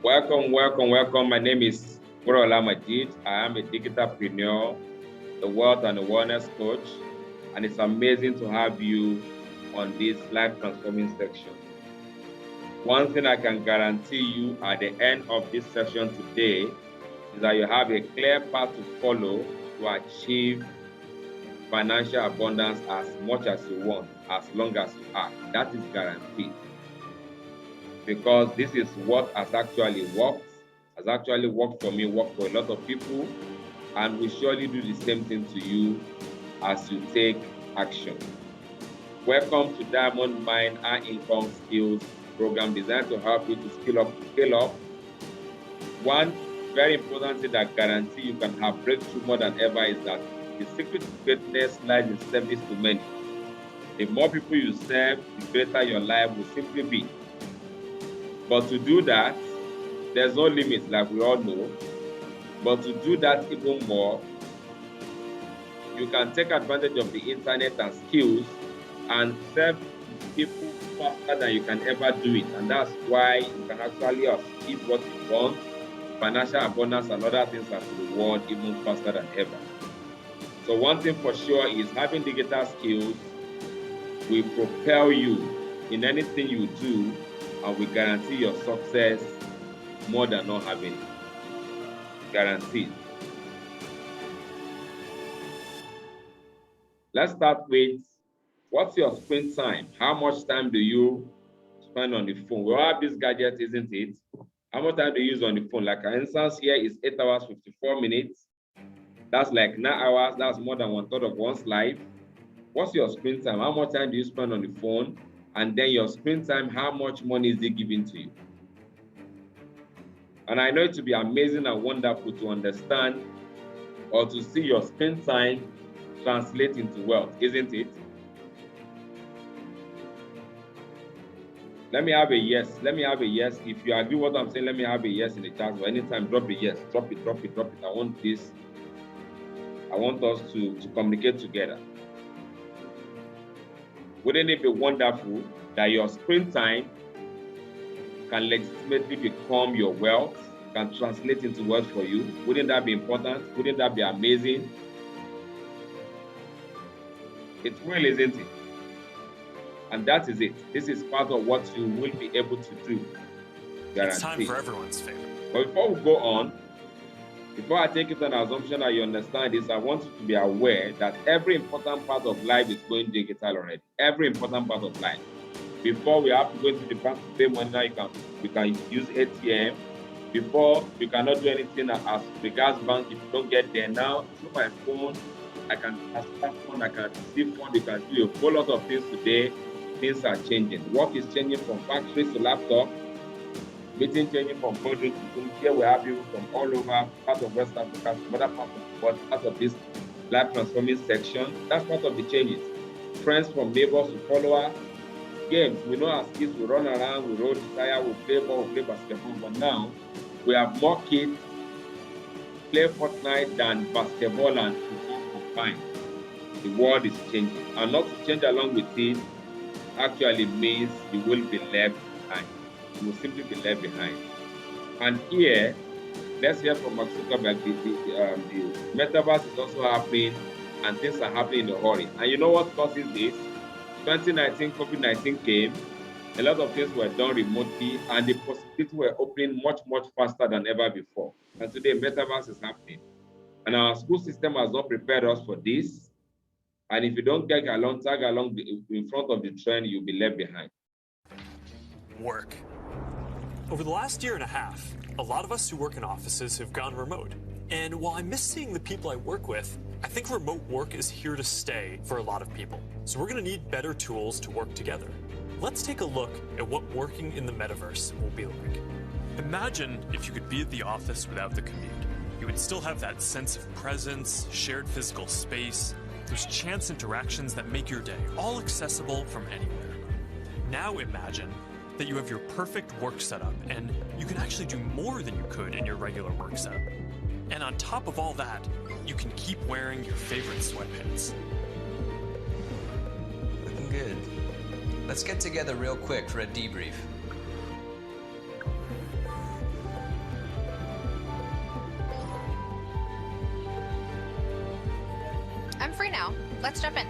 Welcome, welcome, welcome. My name is Borola Majid. I am a digitalpreneur, a wealth and a wellness coach, and it's amazing to have you on this life transforming section. One thing I can guarantee you at the end of this session today is that you have a clear path to follow to achieve financial abundance as much as you want, as long as you act. That is guaranteed. Because this is what has actually worked for me, worked for a lot of people, and will surely do the same thing to you as you take action. Welcome to Diamond Mine High Income Skills program designed to help you to scale up. One very important thing that guarantees you can have breakthrough more than ever is that the secret to greatness lies in service to many. The more people you serve, the greater your life will simply be. But to do that, there's no limit, like we all know. But to do that even more, you can take advantage of the internet and skills and serve people faster than you can ever do it. And that's why you can actually achieve what you want, financial abundance and other things as a reward even faster than ever. So one thing for sure is having digital skills will propel you in anything you do, and we guarantee your success more than not having it. Guaranteed. Let's start with, what's your screen time? How much time do you spend on the phone? We all have this gadget, isn't it? How much time do you use on the phone? Like, for instance, here is 8 hours, 54 minutes. That's like 9 hours. That's more than 1/3 of one's life. What's your screen time? How much time do you spend on the phone? And then your screen time, how much money is it giving to you? And I know it to be amazing and wonderful to understand or to see your screen time translate into wealth, isn't it? Let me have a yes. Let me have a yes. If you agree what I'm saying, let me have a yes in the chat. Or anytime, drop a yes. Drop it. I want this. I want us to communicate together. Wouldn't it be wonderful that your screen time can legitimately become your wealth, can translate into wealth for you? Wouldn't that be important? Wouldn't that be amazing? It will, isn't it? And that is it. This is part of what you will be able to do. Guaranteed. It's time for everyone's favorite. But before we go on, before I take it on assumption that you understand this, I want you to be aware that every important part of life is going digital already. Every important part of life. Before we have to go into the bank to pay money, now you can use ATM. Before, you cannot do anything as regards bank if you don't get there. Now, through my phone, I can transfer phone, I can receive phone, you can do a whole lot of things today. Things are changing. Work is changing from factories to laptop. Meeting changing from boardroom to Zoom. Here we have people from all over, part of West Africa, from other parts of the world, part of this life transforming section. That's part of the changes. Friends from neighbors to followers. Games. We know as kids we run around, we roll the tire, we play ball, we play basketball. But now we have more kids play Fortnite than basketball and football combined. The world is changing. And not to change along with it actually means you will be left behind. You will simply be left behind. And here, let's hear from Mark Zuckerberg. The metaverse is also happening, and things are happening in a hurry. And you know what causes this? 2019, COVID-19 came, a lot of things were done remotely, and the possibilities were opening much, much faster than ever before. And today, metaverse is happening. And our school system has not prepared us for this. And if you don't tag along in front of the trend, you'll be left behind. Work. Over the last year and a half, a lot of us who work in offices have gone remote. And while I miss seeing the people I work with, I think remote work is here to stay for a lot of people. So we're going to need better tools to work together. Let's take a look at what working in the metaverse will be like. Imagine if you could be at the office without the commute. You would still have that sense of presence, shared physical space, those chance interactions that make your day all accessible from anywhere. Now imagine that you have your perfect work setup and you can actually do more than you could in your regular work setup. And on top of all that, you can keep wearing your favorite sweatpants. Looking good. Let's get together real quick for a debrief. I'm free now. Let's jump in.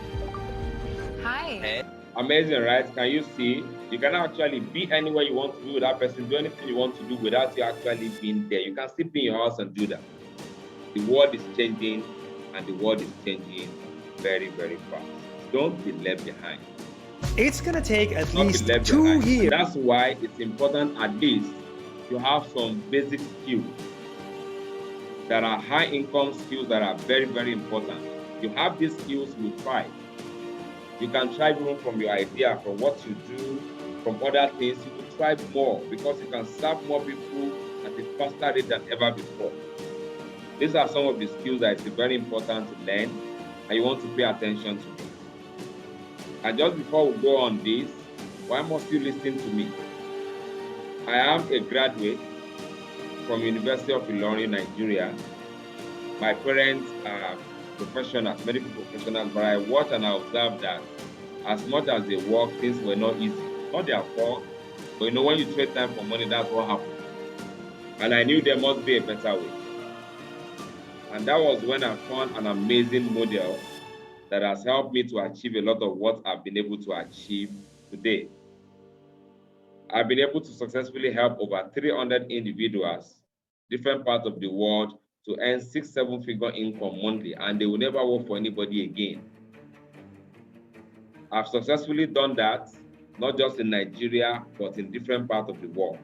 Hi. Hey. Amazing, right? Can you see? You can actually be anywhere you want to be with that person, do anything you want to do without you actually being there. You can still be in your house and do that. The world is changing, and the world is changing very, very fast. Don't be left behind. It's going to take at Don't least be left 2 behind. years. And that's why it's important at least to have some basic skills that are high income skills that are very, very important. You have these skills, you thrive. You can thrive even from your idea, from what you do, from other things. You will thrive more because you can serve more people at a faster rate than ever before. These are some of the skills that is very important to learn and you want to pay attention to. And just before we go on this, why must you listen to me? I am a graduate from University of Ilorin, Nigeria. My parents are professionals, medical professionals, but I watch and I observe that as much as they work, things were not easy. Not their fault, but you know, when you trade time for money, that's what happens. And I knew there must be a better way. And that was when I found an amazing model that has helped me to achieve a lot of what I've been able to achieve today. I've been able to successfully help over 300 individuals, different parts of the world, to earn 6-7 figure income monthly, and they will never work for anybody again. I've successfully done that, not just in Nigeria, but in different parts of the world.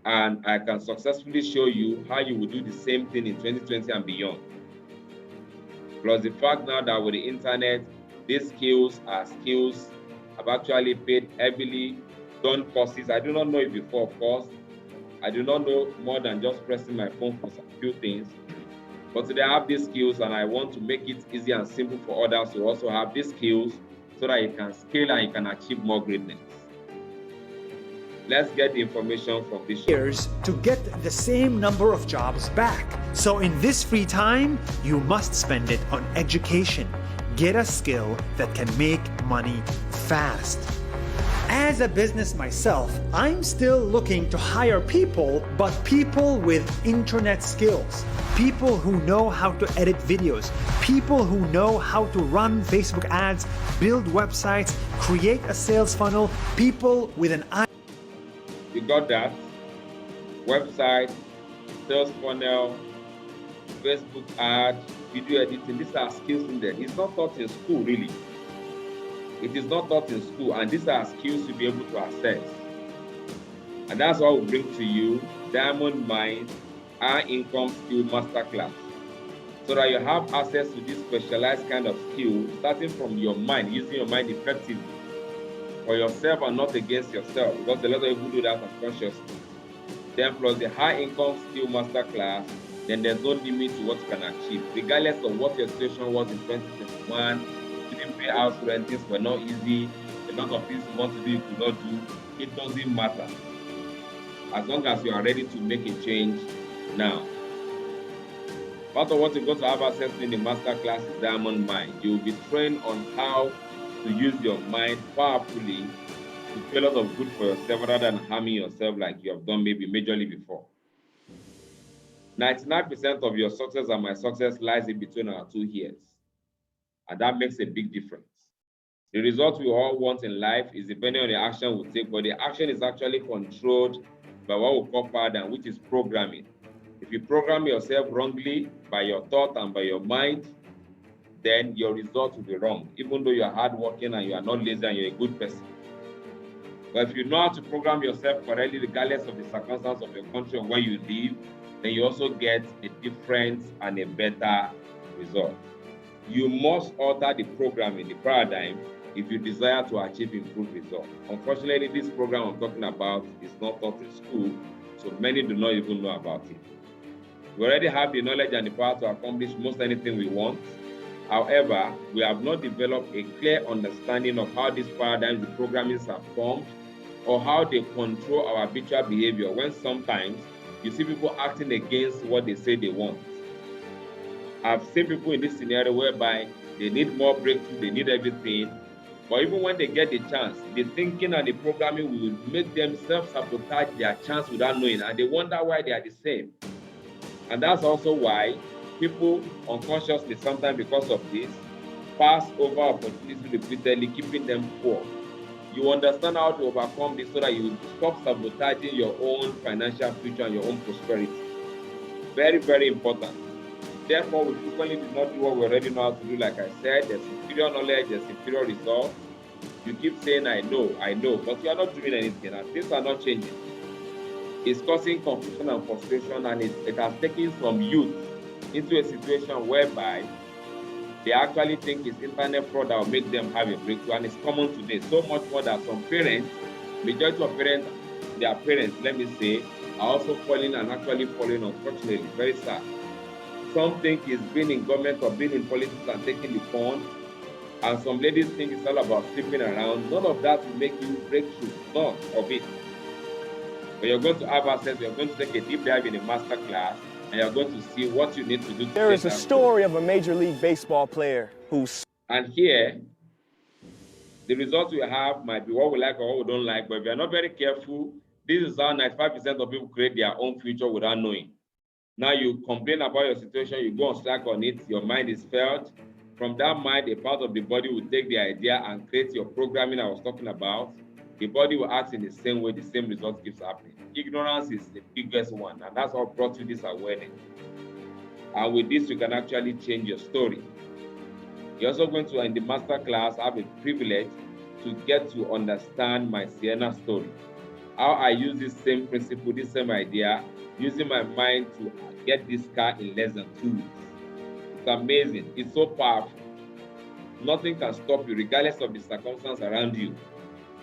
And I can successfully show you how you will do the same thing in 2020 and beyond. Plus the fact now that with the internet, these skills are skills I've actually paid heavily, done courses. I do not know it before, of course. I do not know more than just pressing my phone for some few things. But today I have these skills and I want to make it easy and simple for others to also have these skills so that you can scale and you can achieve more greatness. Let's get the information from this years to get the same number of jobs back. So in this free time, you must spend it on education. Get a skill that can make money fast. As a business myself, I'm still looking to hire people, but people with internet skills. People who know how to edit videos. People who know how to run Facebook ads, build websites, create a sales funnel. People with an eye. You got that? Website, sales funnel, Facebook ad, video editing. These are skills in there. It's not taught in school, really. It is not taught in school, and these are skills you'll be able to access. And that's what we bring to you, Diamond Mind, our income skill masterclass. So that you have access to this specialized kind of skill, starting from your mind, using your mind effectively for yourself and not against yourself, because a lot of people do that unconsciously. Then plus the high income skill masterclass, then there's no limit to what you can achieve. Regardless of what your situation was in 2021, you didn't pay house rent, things were not easy, a lot of things you want to do you could not do, it doesn't matter. As long as you are ready to make a change now. Part of what you're going to have access to in the masterclass is Diamond Mind. You will be trained on how to use your mind powerfully to do a lot of good for yourself rather than harming yourself like you have done maybe majorly before. 99% of your success and my success lies in between our two ears. And that makes a big difference. The result we all want in life is depending on the action we take, but the action is actually controlled by what we call paradigm, which is programming. If you program yourself wrongly by your thought and by your mind, then your result will be wrong, even though you are hardworking and you are not lazy and you're a good person. But if you know how to program yourself correctly, regardless of the circumstance of your country or where you live, then you also get a different and a better result. You must alter the programming, the paradigm, if you desire to achieve improved results. Unfortunately, this program I'm talking about is not taught in school, so many do not even know about it. We already have the knowledge and the power to accomplish most anything we want. However, we have not developed a clear understanding of how these paradigms, the programmings are formed, or how they control our habitual behavior when sometimes you see people acting against what they say they want. I've seen people in this scenario whereby they need more breakthrough, they need everything, but even when they get the chance, the thinking and the programming will make them self-sabotage their chance without knowing, and they wonder why they are the same. And that's also why People unconsciously, sometimes because of this, pass over opportunities repeatedly, keeping them poor. You understand how to overcome this so that you stop sabotaging your own financial future and your own prosperity. Very, very important. Therefore, we frequently do not do what we already know how to do. Like I said, there's inferior knowledge, there's inferior results. You keep saying, I know, but you are not doing anything, and things are not changing. It's causing confusion and frustration, and it has taken some youth into a situation whereby they actually think it's internet fraud that will make them have a breakthrough, and it's common today. So much more that some parents, majority of parents, their parents, let me say, are also falling, unfortunately. Very sad. Some think it's being in government or being in politics and taking the fund, and some ladies think it's all about sleeping around. None of that will make you breakthrough, none of it. But you're going to have access, you're going to take a deep dive in a master class, and you're going to see what you need to do. There is a story of a Major League Baseball player who's... And here, the results we have might be what we like or what we don't like, but if you're not very careful, this is how 95% of people create their own future without knowing. Now you complain about your situation, you go on Slack on it, your mind is felt. From that mind, a part of the body will take the idea and create your programming I was talking about. The body will act in the same way, the same result keeps happening. Ignorance is the biggest one, and that's what brought you this awareness. And with this, you can actually change your story. You're also going to, in the master class, have a privilege to get to understand my Sienna story. How I use this same principle, this same idea, using my mind to get this car in less than 2 weeks. It's amazing. It's so powerful. Nothing can stop you, regardless of the circumstance around you.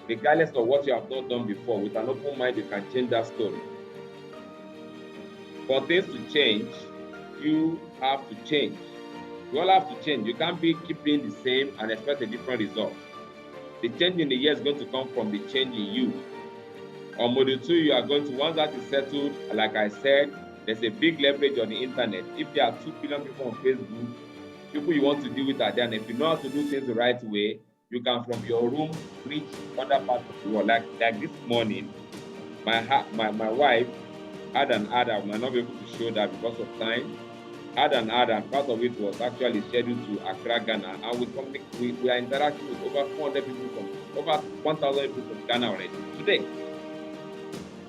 Regardless of what you have not done before, with an open mind, you can change that story. For things to change, you have to change. You all have to change. You can't keep being the same and expect a different result. The change in the year is going to come from the change in you. On module 2, you are going to, once that is settled, like I said, there's a big leverage on the internet. If there are 2 billion people on Facebook, people you want to deal with are there, and if you know how to do things the right way, you can, from your room, reach other parts of the world. Like this morning, my wife had an ad. I might not be able to show that because of time. Had an ad, and part of it was actually scheduled to Accra, Ghana. And we are interacting with over 400 people from over 1,000 people from Ghana already today.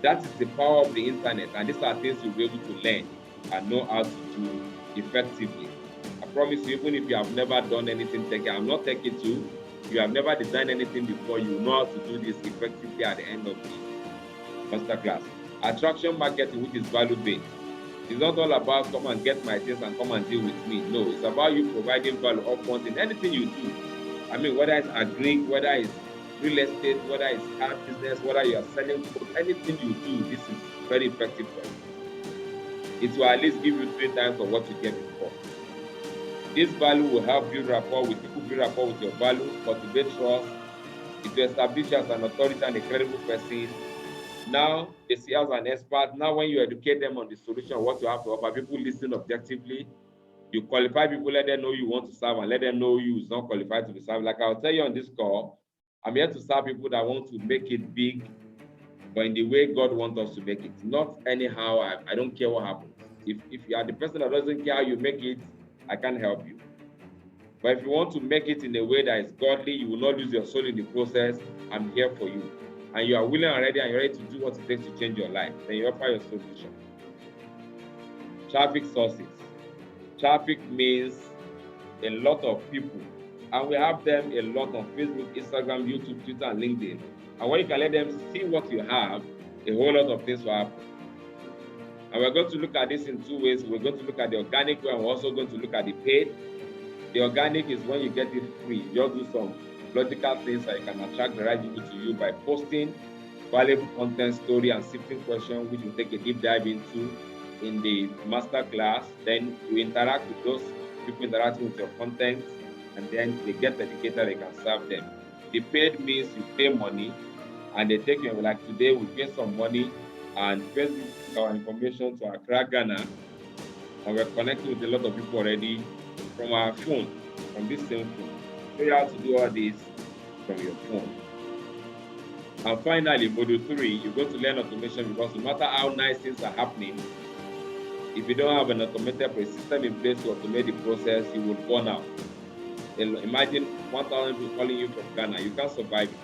That is the power of the internet, and these are things you'll be able to learn and know how to do effectively. I promise you, even if you have never done anything techie, I'm not techie too. You have never designed anything before, you know how to do this effectively at the end of the masterclass. Attraction marketing, which is value-based. It's not all about come and get my things and come and deal with me. No, it's about you providing value upfront in anything you do. I mean, whether it's agri, whether it's real estate, whether it's car business, whether you are selling food, anything you do, this is very effective for you. It will at least give you 3 times of what you get before. This value will help build rapport with people, build rapport with your value, cultivate trust. It will establish you as an authority and a credible person. Now, they see you as an expert. Now, when you educate them on the solution, what you have to offer, people listen objectively. You qualify people, let them know you want to serve, and let them know you is not qualified to be served. Like I'll tell you on this call, I'm here to serve people that want to make it big, but in the way God wants us to make it. Not anyhow. I don't care what happens. If you are the person that doesn't care how you make it, I can't help you. But if you want to make it in a way that is godly, you will not lose your soul in the process, I'm here for you. And you are willing and ready, and you're ready to do what it takes to change your life, then you offer your solution. Traffic sources. Traffic means a lot of people. And we have them a lot on Facebook, Instagram, YouTube, Twitter, and LinkedIn. And when you can let them see what you have, a whole lot of things will happen. And we're going to look at this in 2 ways. We're going to look at the organic way, and we're also going to look at the paid. The organic is when you get it free. You just do some logical things that you can attract the right people to you by posting valuable content, story, and sifting questions, which we'll take a deep dive into in the master class. Then you interact with those people interacting with your content, and then they get educated, they can serve them. The paid means you pay money, and they take you, like today, we pay some money, and Facebook our information to Accra, Ghana, and we're connecting with a lot of people already from our phone, from this same phone. So you have to do all this from your phone. And finally, module 3, you're going to learn automation, because no matter how nice things are happening, if you don't have an automated system in place to automate the process, you will burn out. Imagine 1,000 people calling you from Ghana. You can't survive it.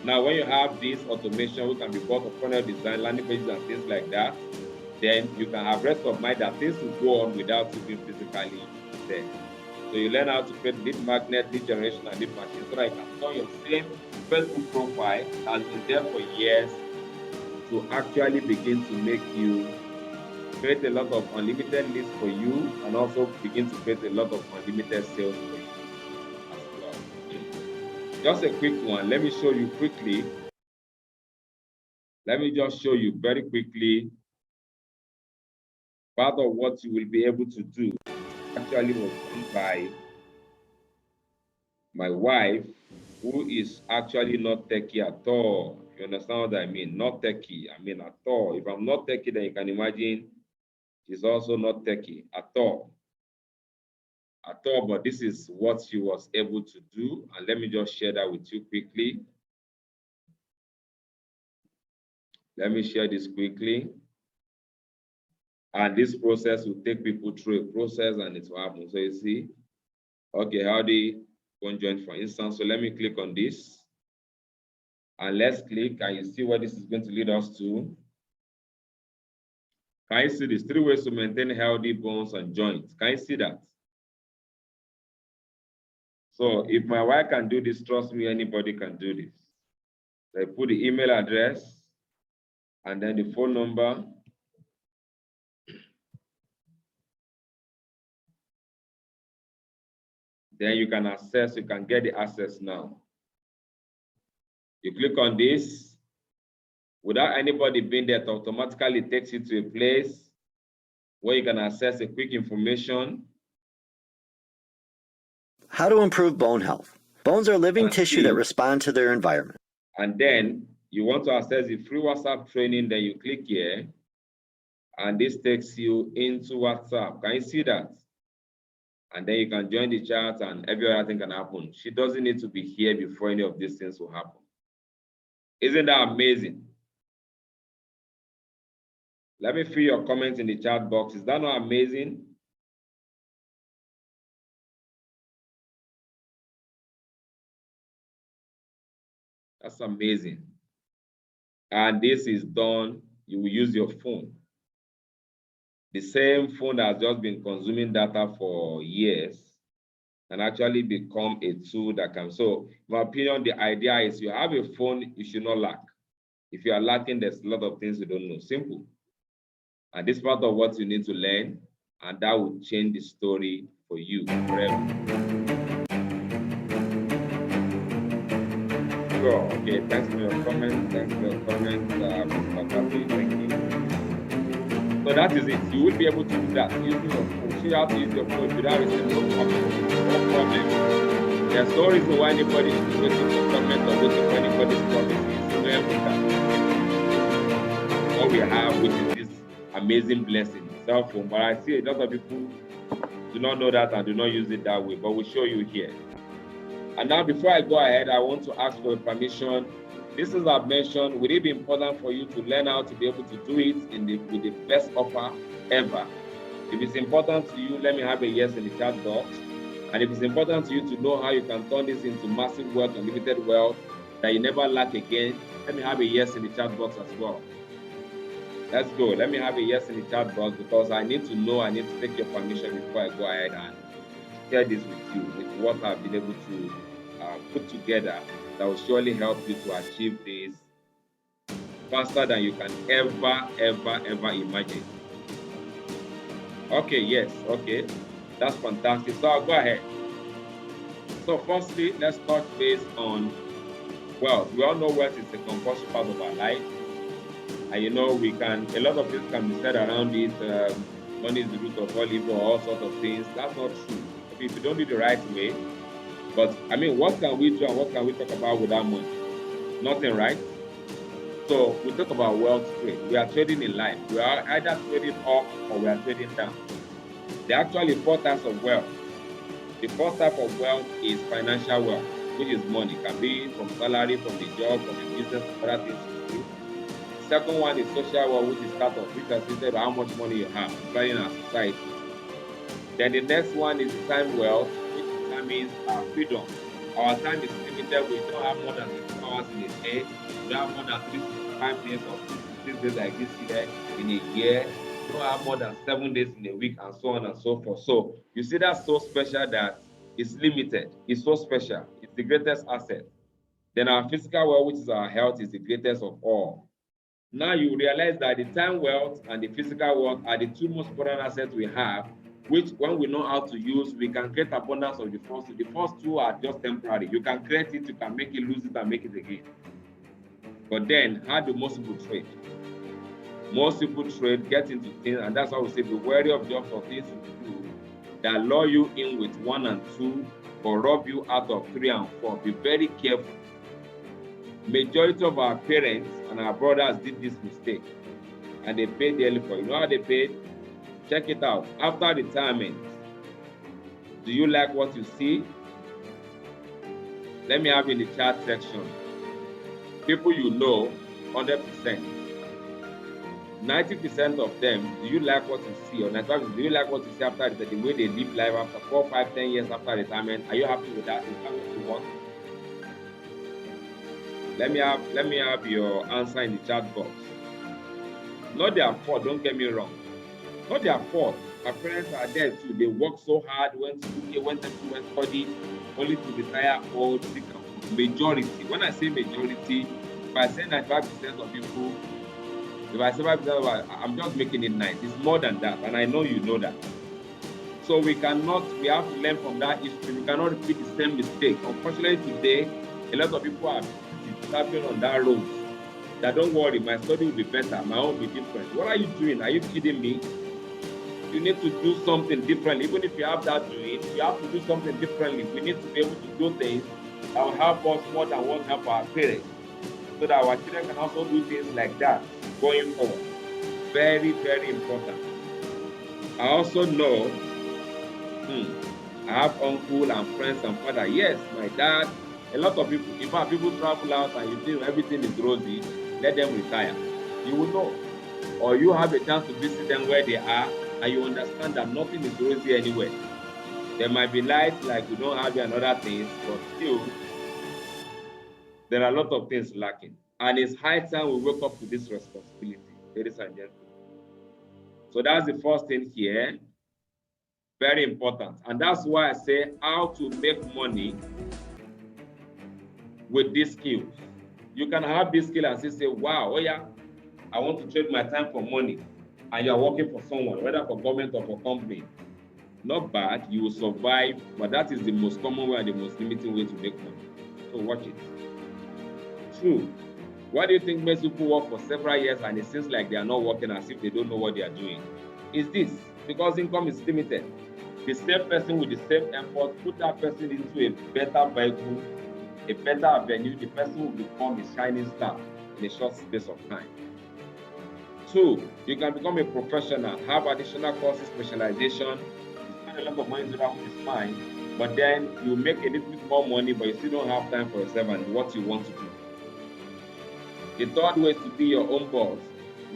Now, when you have this automation, which can be bought of funnel design, landing pages, and things like that, then you can have rest of mind that things will go on without you being physically there. So you learn how to create lead magnet, lead generation, and lead machine so that you can turn your same Facebook profile that's been there for years to actually begin to make you create a lot of unlimited leads for you, and also begin to create a lot of unlimited sales for you as well. Just a quick one. Let me show you quickly. Let me just show you very quickly part of what you will be able to do. Actually was done by my wife, who is actually not techie at all. You understand what I mean? Not techie, I mean at all. If I'm not techie, then you can imagine she's also not techie at all. At all, but this is what she was able to do. And let me just share that with you quickly. Let me share this quickly. And this process will take people through a process and it will happen. So you see, okay, how do you join, for instance? So let me click on this. And let's click, and you see what this is going to lead us to. Can you see these 3 ways to maintain healthy bones and joints? Can you see that? So if my wife can do this, trust me, anybody can do this. So I put the email address and then the phone number. Then you can access, you can get the access now. You click on this. Without anybody being there, it automatically takes you to a place where you can access a quick information. How to improve bone health. Bones are living tissue that respond to their environment. And then you want to access the free WhatsApp training, then you click here, and this takes you into WhatsApp. Can you see that? And then you can join the chat and every other thing can happen. She doesn't need to be here before any of these things will happen. Isn't that amazing? Let me fill your comments in the chat box. Is that not amazing? That's amazing. And this is done, you will use your phone. The same phone that has just been consuming data for years can actually become a tool that can. So in my opinion, the idea is you have a phone, you should not lack. If you are lacking, there's a lot of things you don't know. Simple. And this is part of what you need to learn, and that will change the story for you forever. So, okay, thanks for your comment. Thanks for your comment. Thank you. So that is it. You will be able to do that using your phone. So you have to use your phone without receiving no problem. There's no reason why anybody should wait for comment or waiting for anybody's promises. You know everything. What we have, which is this amazing blessing, cell phone. But I see a lot of people do not know that and do not use it that way. But we'll show you here. And now, before I go ahead, I want to ask for permission. This is I've mentioned, would it be important for you to learn how to be able to do it with the best offer ever? If it's important to you, let me have a yes in the chat box. And if it's important to you to know how you can turn this into massive wealth, unlimited wealth, that you never lack again, let me have a yes in the chat box as well. Let's go. Let me have a yes in the chat box because I need to know, I need to take your permission before I go ahead and share this with you, with what I've been able to put together that will surely help you to achieve this faster than you can ever imagine. Okay, yes, okay. That's fantastic. So I'll go ahead. So firstly, let's touch base on wealth. We all know wealth is a compulsory part of our life. And you know, a lot of things can be said around it. Money is the root of all evil, all sorts of things. That's not true. If you don't do it the right way. But I mean, what can we do and what can we talk about without money? Nothing, right? So we talk about wealth trade. We are trading in life. We are either trading up or we are trading down. There are actually 4 types of wealth. The first type of wealth is financial wealth, which is money. It can be from salary, from the job, from the business, from other things you do. second one is social wealth, which is status, which is assisted by how much money you have, varying our society. Then the next one is time wealth, which determines our freedom. Our time is limited. We don't have more than 6 hours in a day. We don't have more than 365 days or 366 days like this year in a year. We don't have more than 7 days in a week, and so on and so forth. So you see, that's so special that it's limited. It's so special. It's the greatest asset. Then our physical wealth, which is our health, is the greatest of all. Now you realize that the time wealth and the physical wealth are the two most important assets we have, which when we know how to use, we can create abundance of the first two. The first two are just temporary. You can create it, you can make it, lose it, and make it again. But then, how do most people trade? Most people trade, get into things, and that's why we say be wary of jobs or things you do that lure you in with 1 and 2 or rob you out of 3 and 4. Be very careful. Majority of our parents and our brothers did this mistake, and they paid dearly for it. You know how they paid? Check it out. After retirement, do you like what you see? Let me have in the chat section. People you know, 100%. 90% of them, do you like what you see? Or 95%, do you like what you see after the way they live life after 4, 5, 10 years after retirement? Are you happy with that? Is that what you want? Let me have your answer in the chat box. Not their fault, don't get me wrong. Not their fault. Our parents are there too. They work so hard, went to UK, went to study, only to retire old, sick. Majority. When I say majority, if I say 95% of people, if I say 5%, I'm just making it nice. It's more than that, and I know you know that. So we have to learn from that history. We cannot repeat the same mistake. Unfortunately, today, a lot of people are traveling on that road. That don't worry, my study will be better, my own will be different. What are you doing? Are you kidding me? You need to do something different. Even if you have that doing, you have to do something differently. We need to be able to do things that will help us more than what help our parents, so that our children can also do things like that going forward. Very, very important. I also know, I have uncle and friends and father. Yes, my dad. A lot of people, in fact, people travel out and you think everything is rosy, let them retire. You will know. Or you have a chance to visit them where they are, and you understand that nothing is rosy anywhere. There might be lights like we don't have and other things, but still, there are a lot of things lacking. And it's high time we wake up to this responsibility, ladies and gentlemen. So that's the first thing here. Very important. And that's why I say how to make money with these skills. You can have this skill and still say, wow, oh yeah, I want to trade my time for money. And you're working for someone, whether for government or for company. Not bad, you will survive, but that is the most common way and the most limiting way to make money. So watch it. True. Why do you think most people work for several years and it seems like they are not working as if they don't know what they are doing? Is this because income is limited? The same person with the same effort, put that person into a better vehicle, a better avenue, the person will become a shining star in a short space of time. 2, you can become a professional, have additional courses, specialization, you spend a lot of money to that, which is fine, but then you make a little bit more money, but you still don't have time for yourself and what you want to do. The third way is to be your own boss,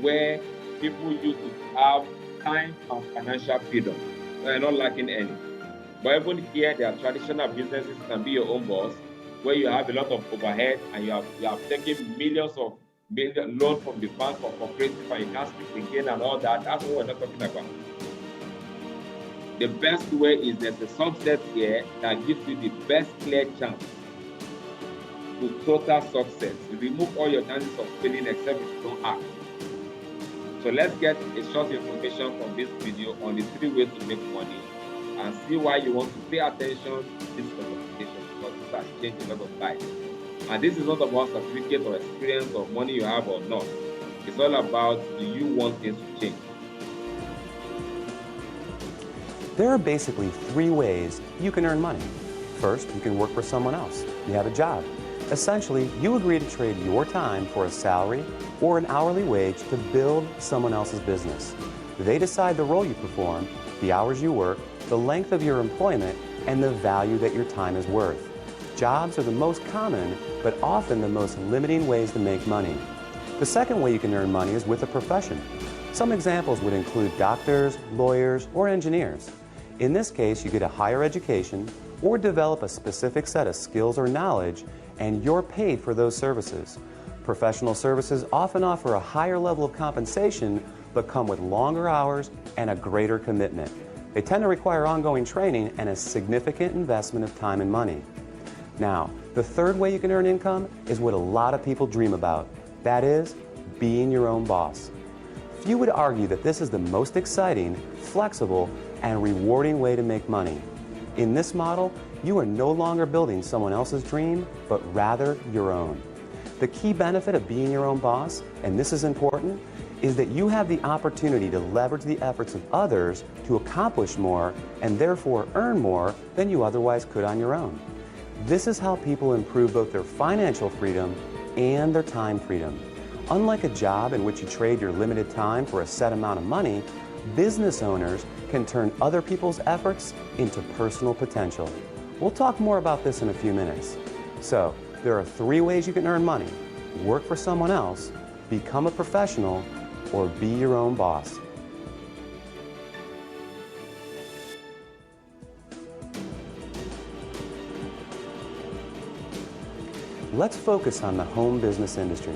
where people used to have time and financial freedom. So you're not lacking any. But even here, there are traditional businesses that can be your own boss, where you have a lot of overhead and you have taken millions of loans from the bank or cooperative and you can't speak again and all that. That's what we're not talking about. The best way is there's a subset here that gives you the best clear chance to total success. You remove all your chances of failing except if you don't act. So let's get a short information from this video on the 3 ways to make money and see why you want to pay attention to this presentation, because this has changed a lot of lives. And this is not about certificate or experience or money you have or not. It's all about, do you want things to change? There are basically 3 ways you can earn money. First, you can work for someone else. You have a job. Essentially, you agree to trade your time for a salary or an hourly wage to build someone else's business. They decide the role you perform, the hours you work, the length of your employment, and the value that your time is worth. Jobs are the most common, but often the most limiting ways to make money. The second way you can earn money is with a profession. Some examples would include doctors, lawyers, or engineers. In this case, you get a higher education or develop a specific set of skills or knowledge, and you're paid for those services. Professional services often offer a higher level of compensation, but come with longer hours and a greater commitment. They tend to require ongoing training and a significant investment of time and money. Now, the third way you can earn income is what a lot of people dream about. That is, being your own boss. Few would argue that this is the most exciting, flexible, and rewarding way to make money. In this model, you are no longer building someone else's dream, but rather your own. The key benefit of being your own boss, and this is important, is that you have the opportunity to leverage the efforts of others to accomplish more and therefore earn more than you otherwise could on your own. This is how people improve both their financial freedom and their time freedom. Unlike a job in which you trade your limited time for a set amount of money, business owners can turn other people's efforts into personal potential. We'll talk more about this in a few minutes. So, there are 3 ways you can earn money: work for someone else, become a professional, or be your own boss. Let's focus on the home business industry.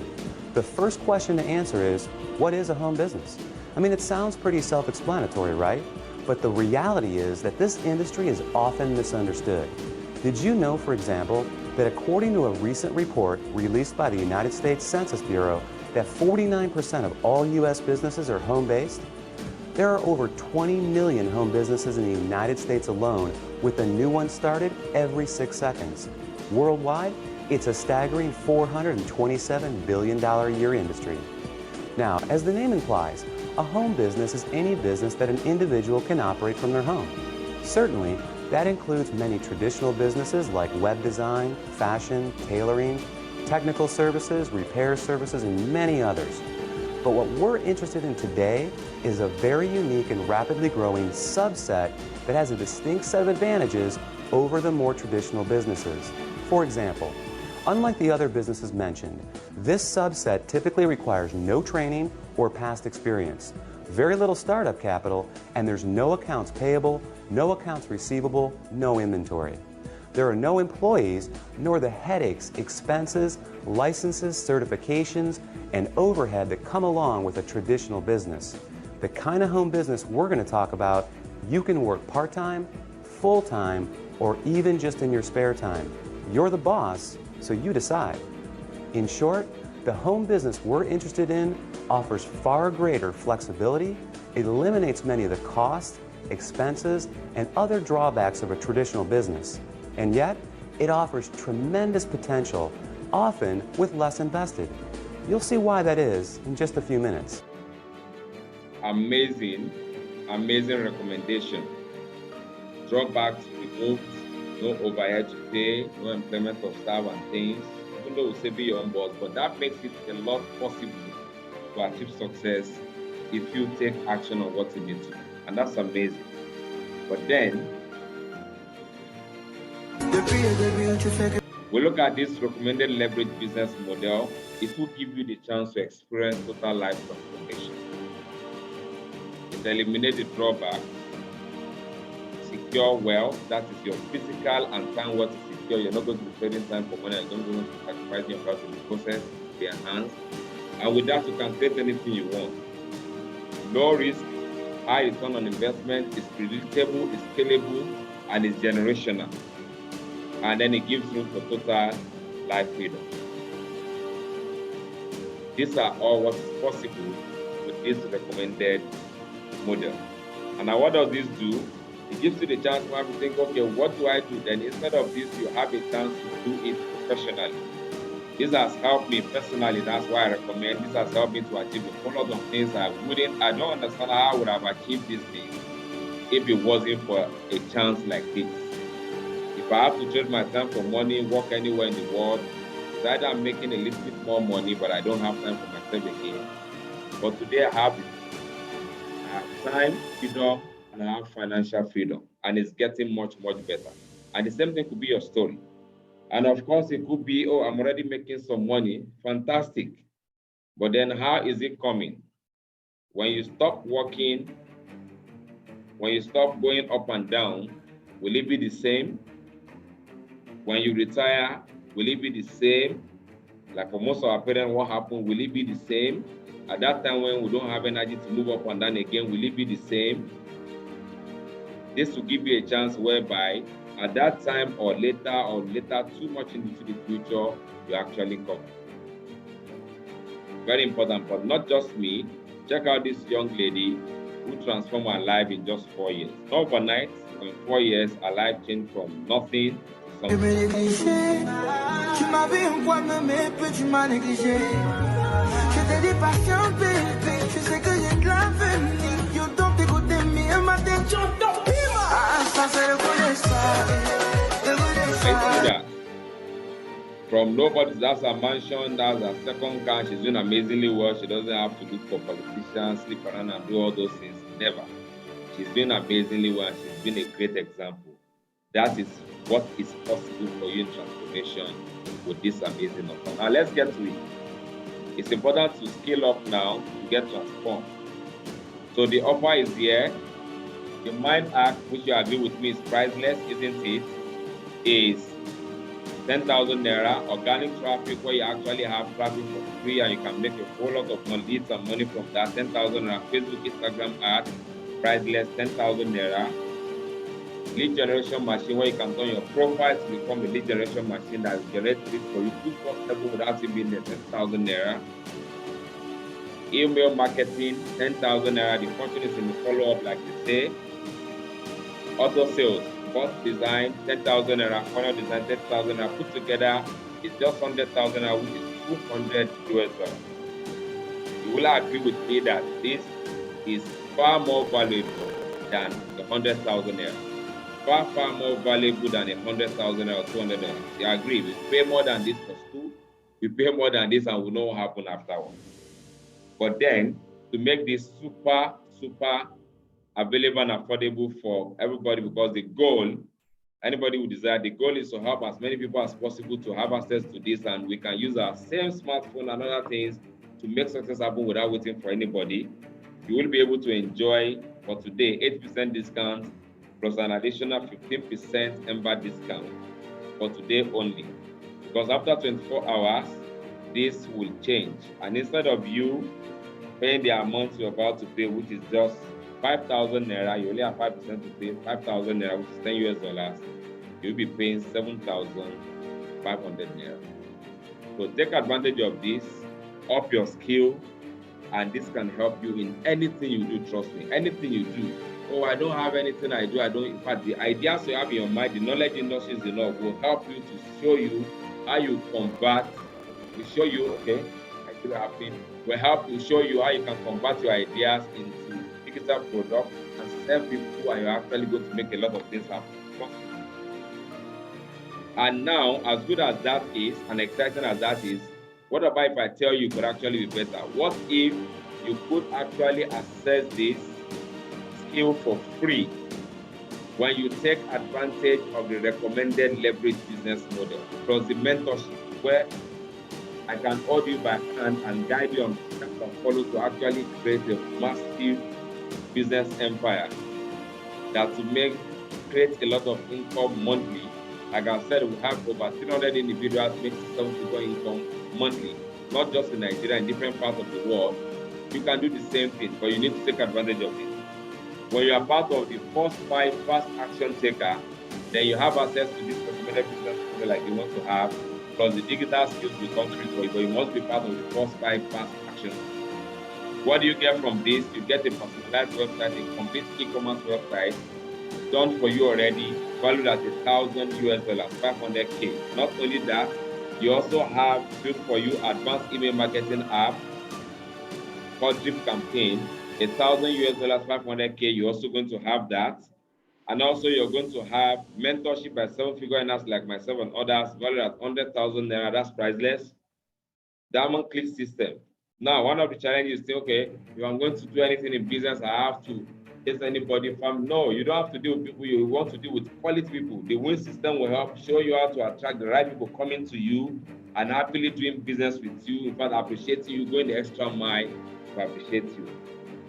The first question to answer is, what is a home business? I mean, it sounds pretty self-explanatory, right? But the reality is that this industry is often misunderstood. Did you know, for example, that according to a recent report released by the United States Census Bureau, that 49% of all U.S. businesses are home-based? There are over 20 million home businesses in the United States alone, with a new one started every 6 seconds. Worldwide, it's a staggering $427 billion a year industry. Now, as the name implies, a home business is any business that an individual can operate from their home. Certainly, that includes many traditional businesses like web design, fashion, tailoring, technical services, repair services, and many others. But what we're interested in today is a very unique and rapidly growing subset that has a distinct set of advantages over the more traditional businesses. For example, unlike the other businesses mentioned, this subset typically requires no training or past experience, very little startup capital, and there's no accounts payable, no accounts receivable, no inventory. There are no employees, nor the headaches, expenses, licenses, certifications, and overhead that come along with a traditional business. The kind of home business we're going to talk about, you can work part-time, full-time, or even just in your spare time. You're the boss, so you decide. In short, the home business we're interested in offers far greater flexibility, it eliminates many of the costs, expenses, and other drawbacks of a traditional business. And yet, it offers tremendous potential, often with less invested. You'll see why that is in just a few minutes. Amazing recommendation. Drawbacks removed, no overhead to pay, no employment of staff and things. Even though we say be your own boss, but that makes it a lot possible to achieve success if you take action on what you need to do. And that's amazing. But then, we look at this recommended leverage business model. It will give you the chance to experience total life transformation. It eliminates the drawback, secure wealth, that is your physical and time wealth is secure. You're not going to be trading time for money, you're not going to be sacrificing your health in the process, be enhanced. And with that, you can create anything you want. Low risk, high return on investment, is predictable, is scalable, and is generational. And then it gives room for total life freedom. These are all what is possible with this recommended model. And now what does this do? It gives you the chance to have to think, okay, what do I do? Then instead of this, you have a chance to do it professionally. This has helped me personally, that's why I recommend. This has helped me to achieve a whole lot of things I don't understand how I would have achieved these things if it wasn't for a chance like this. If I have to trade my time for money, work anywhere in the world, it's either I'm making a little bit more money, but I don't have time for myself again. But today I have it. I have time, freedom, and I have financial freedom. And it's getting much, much better. And the same thing could be your story. And of course, it could be, oh, I'm already making some money. Fantastic. But then how is it coming? When you stop working, when you stop going up and down, will it be the same? When you retire, will it be the same? Like for most of our parents, what happened? Will it be the same? At that time when we don't have energy to move up and down again, will it be the same? This will give you a chance whereby at that time or later too much into the future, you actually come. Very important, but not just me. Check out this young lady who transformed her life in just 4 years. Not overnight, but in 4 years, her life changed from nothing to something. From nobody, that's her mansion, that's her second car. She's doing amazingly well. She doesn't have to look for politicians, sleep around and do all those things. Never. She's doing amazingly well. She's been a great example. That is what is possible for you in transformation with this amazing offer. Now let's get to it. It's important to scale up now to get transformed. So the offer is here. The Mind Act, which you agree with me is priceless, isn't it? Is 10,000 naira organic traffic where you actually have traffic for free and you can make a whole lot of money, leads and money from that. 10,000 naira Facebook, Instagram ad, priceless, 10,000 naira. Lead generation machine where you can turn your profile to become a lead generation machine that will generate leads for you 247 without you being there, 10,000 naira. Email marketing, 10,000 naira. The fortune is in the follow-up, like they say. Auto sales, boss design, 10,000 naira. Corner design, 10,000 naira. Put together, it's just 100,000 naira, which is 200 US dollars. You will agree with me that this is far more valuable than the 100,000 naira. Far more valuable than 100,000 or 200 dollars. You agree? We pay more than this for school. We pay more than this, and we know what happen afterwards. But then to make this super available and affordable for everybody, because the goal, anybody who desire, the goal is to help as many people as possible to have access to this, and we can use our same smartphone and other things to make success happen without waiting for anybody. You will be able to enjoy for today 8% discount plus an additional 15% Ember discount for today only. Because after 24 hours, this will change. And instead of you paying the amount you're about to pay, which is just 5,000 naira, you only have 5% to pay, 5,000 naira, which is 10 US dollars, you'll be paying 7,500 naira. So take advantage of this, up your skill, and this can help you in anything you do, trust me, anything you do. Oh, I don't have anything I do, in fact, the ideas you have in your mind, the knowledge industries enough will help you to show you how you convert, to show you, okay, I see what happening, will help to show you how you can convert your ideas into digital products and sell people, and you're actually going to make a lot of things happen. And now, as good as that is, and exciting as that is, what about if I tell you it could actually be better? What if you could actually access this skill for free when you take advantage of the recommended leverage business model plus the mentorship, where I can hold you by hand and guide you on steps and follow to actually create a massive business empire that will create a lot of income monthly. Like I said, we have over 300 individuals making 7-figure income monthly, not just in Nigeria, in different parts of the world. You can do the same thing, but you need to take advantage of it. When you are part of the first 5 fast action taker, then you have access to this recommended business model like you want to have, plus the digital skills will come through for you, but you must be part of the first 5 fast actions. What do you get from this? You get a personalized website, a complete e-commerce website, done for you already, valued at 1,000 US dollars, 500K. Not only that, you also have built for you advanced email marketing app called Drip Campaign, 1,000 US dollars, 500K. You're also going to have that. And also you're going to have mentorship by 7-figure earners like myself and others, valued at 100,000 naira, that's priceless. Diamond Click system. Now, one of the challenges is, okay, if I'm going to do anything in business, I have to Is anybody from? No, you don't have to deal with people. You want to deal with quality people. The win system will help show you how to attract the right people coming to you and happily doing business with you. In fact, appreciating you, going the extra mile to appreciate you.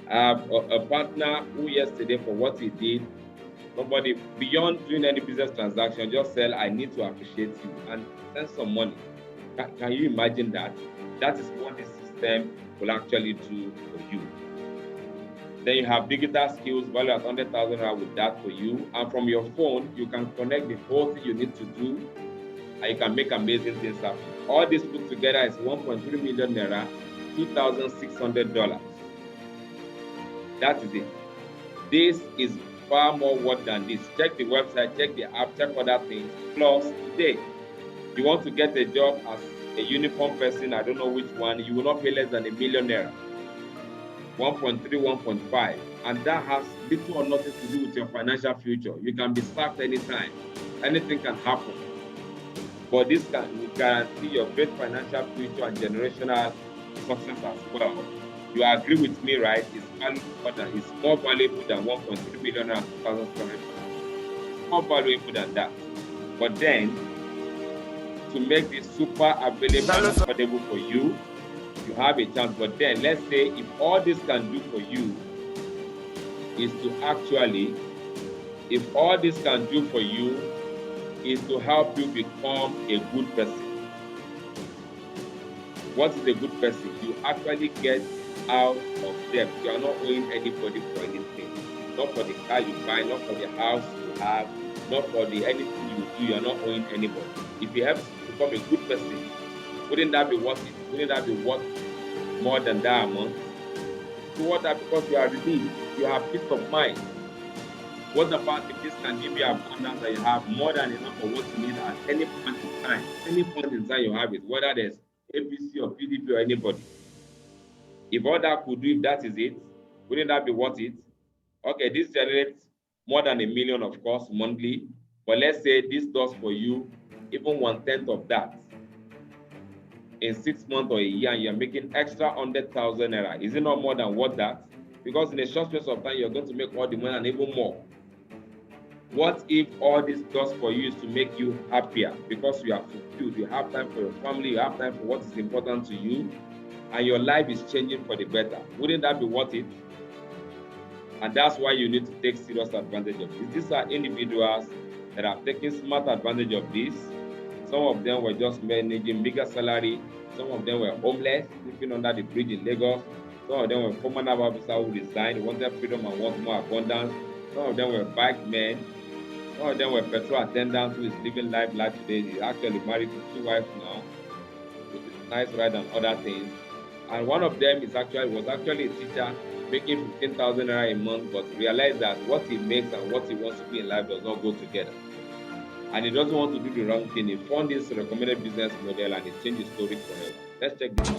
I have a partner who yesterday, for what he did, nobody beyond doing any business transaction, just said, I need to appreciate you and send some money. Can you imagine that? That is what this system will actually do for you. Then you have digital skills valued at 100,000 with that for you. And from your phone, you can connect the whole thing you need to do, and you can make amazing things happen. All this put together is 1.3 million naira, $2,600. That is it. This is far more work than this. Check the website, check the app, check other things. Plus, today, you want to get a job as a uniform person, I don't know which one, you will not pay less than $1 million naira. 1.3, 1.5, and that has little or nothing to do with your financial future. You can be sacked anytime. Anything can happen. But this can guarantee your great financial future and generational success as well. You agree with me, right? It's more valuable than 1.3 million and 2,700. It's more valuable than that. But then, to make this super available and affordable for you, you have a chance. But then, let's say if all this can do for you is to actually, if all this can do for you is to help you become a good person. What is a good person? You actually get out of debt. You are not owing anybody for anything. Not for the car you buy, not for the house you have, not for the anything you do. You are not owing anybody. If you have to become a good person, wouldn't that be worth it? Wouldn't that be worth more than that amount? So what that, because you are relieved, you have peace of mind. What about if this can give you abundance that you have more than enough for what you need at any point in time? Any point in time you have it, whether there's APC or PDP or anybody. If all that could do, if that is it, wouldn't that be worth it? Okay, this generates more than $1 million, of course, monthly. But let's say this does for you even 1/10 of that in 6 months or a year, and you're making extra 100,000 naira. Is it not more than what that? Because in a short space of time, you're going to make all the money and even more. What if all this does for you is to make you happier because you are fulfilled, you have time for your family, you have time for what is important to you, and your life is changing for the better? Wouldn't that be worth it? And that's why you need to take serious advantage of this. These are individuals that are taking smart advantage of this. Some of them were just managing bigger salary. Some of them were homeless, living under the bridge in Lagos. Some of them were former naval officers who resigned, wanted freedom and want more abundance. Some of them were bike men. Some of them were petrol attendants who is living life today. He's actually married to 2 wives now, with his nice ride and other things. And one of them was actually a teacher making 15,000 naira a month, but realized that what he makes and what he wants to be in life does not go together. And he doesn't want to do the wrong thing. He found this recommended business model and he changed his story forever. Let's check this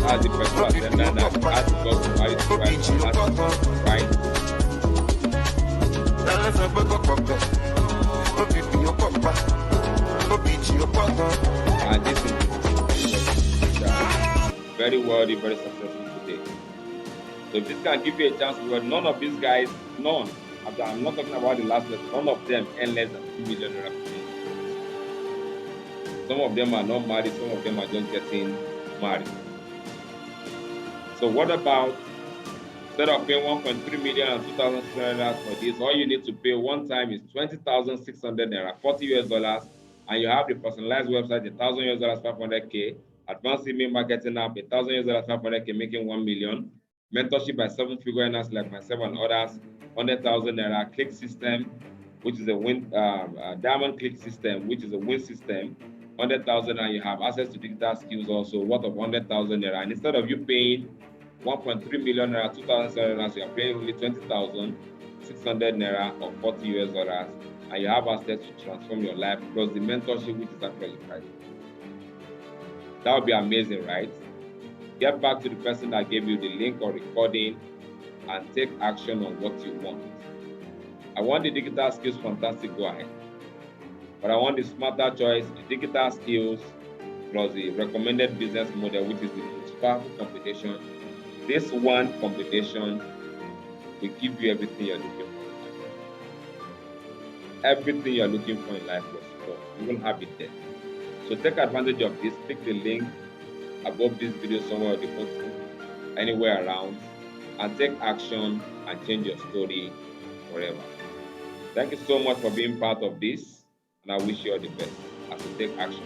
as the person attendant that has to go to marry to right. And this is very wealthy, very successful today. So if this can give you a chance, because none of these guys, none, I'm not talking about the last lesson, none of them earn less than 2 million naira. Some of them are not married, some of them are just getting married. So what about, instead of paying 1.3 million and 2,600 for this, all you need to pay one time is 20,600 naira, $40 US, and you have the personalized website, $1,000 US, 500K, advanced email marketing app, $1,000 US, 500K, making 1 million, mentorship by 7-figure earners like myself and others, 100,000 naira, click system, which is a diamond click system, which is a win system, 100,000, and you have access to digital skills also, worth of 100,000 naira. And instead of you paying 1.3 million naira, 2,700 naira, so you're paying only 20,000, 600 Naira or 40 US dollars, and you have access to transform your life plus the mentorship, which is actually priced. That would be amazing, right? Get back to the person that gave you the link or recording and take action on what you want. I want the digital skills fantastic, go ahead. But I want the smarter choice, the digital skills plus the recommended business model, which is the most powerful combination. This one combination will give you everything you're looking for. Everything you're looking for in life will support. You will have it there. So take advantage of this. Click the link above this video somewhere on the bottom, anywhere around, and take action and change your story forever. Thank you so much for being part of this, and I wish you all the best as you take action.